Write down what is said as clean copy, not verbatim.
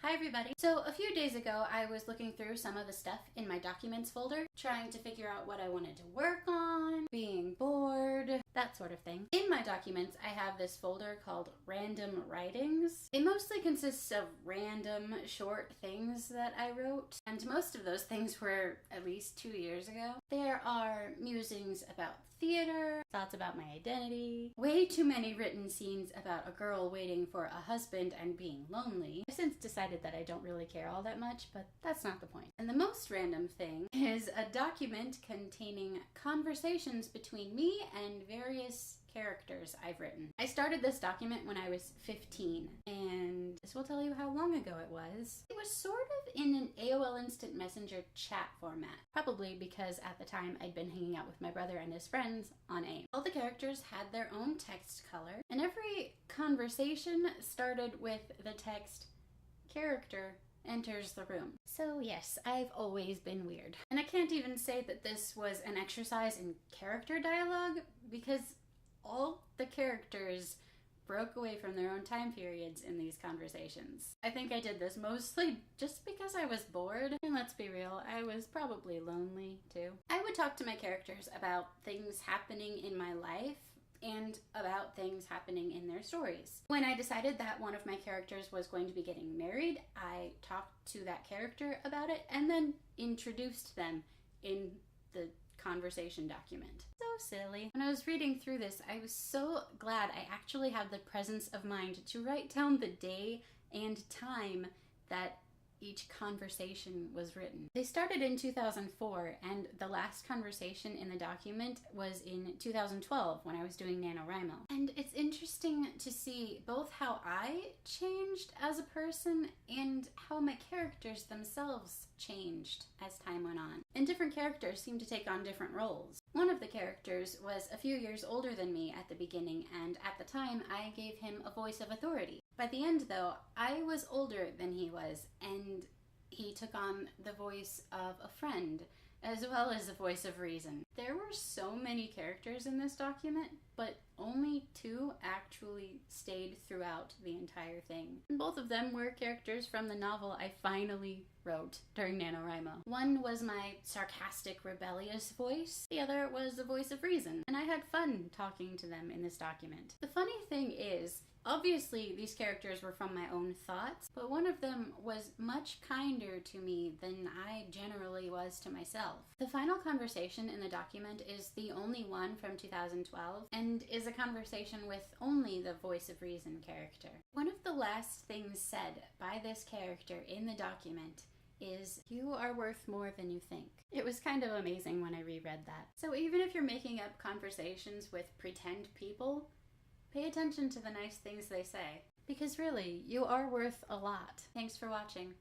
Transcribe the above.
Hi everybody. So a few days ago I was looking through some of the stuff in my documents folder, trying to figure out what I wanted to work on, being bored, that sort of thing. In my documents I have this folder called Random Writings. It mostly consists of random short things that I wrote, and most of those things were at least 2 years ago. There are musings about theater, thoughts about my identity, way too many written scenes about a girl waiting for a husband and being lonely. I've since decided that I don't really care all that much, but that's not the point. And the most random thing is a document containing conversations between me and various characters I've written. I started this document when I was 15, and this will tell you how long ago it was. It was sort of in an AOL Instant Messenger chat format, probably because at the time I'd been hanging out with my brother and his friends on AIM. All the characters had their own text color, and every conversation started with the text, "Character enters the room." So yes, I've always been weird. And I can't even say that this was an exercise in character dialogue, because all the characters broke away from their own time periods in these conversations. I think I did this mostly just because I was bored, and let's be real, I was probably lonely too. I would talk to my characters about things happening in my life and about things happening in their stories. When I decided that one of my characters was going to be getting married, I talked to that character about it and then introduced them in the conversation document. So silly. When I was reading through this, I was so glad I actually had the presence of mind to write down the day and time that each conversation was written. They started in 2004, and the last conversation in the document was in 2012 when I was doing NaNoWriMo. And it's interesting to see both how I changed as a person and how my characters themselves changed as time went on. And different characters seem to take on different roles. One of the characters was a few years older than me at the beginning, and at the time I gave him a voice of authority. By the end, though, I was older than he was, and he took on the voice of a friend, as well as the voice of reason. There were so many characters in this document, but only 2 actually stayed throughout the entire thing. And both of them were characters from the novel I finally wrote during NaNoWriMo. One was my sarcastic, rebellious voice. The other was the voice of reason, and I had fun talking to them in this document. The funny thing is, obviously, these characters were from my own thoughts, but one of them was much kinder to me than I generally was to myself. The final conversation in the document is the only one from 2012, and is a conversation with only the voice of reason character. One of the last things said by this character in the document is, "You are worth more than you think." It was kind of amazing when I reread that. So even if you're making up conversations with pretend people, pay attention to the nice things they say. Because really, you are worth a lot. Thanks for watching.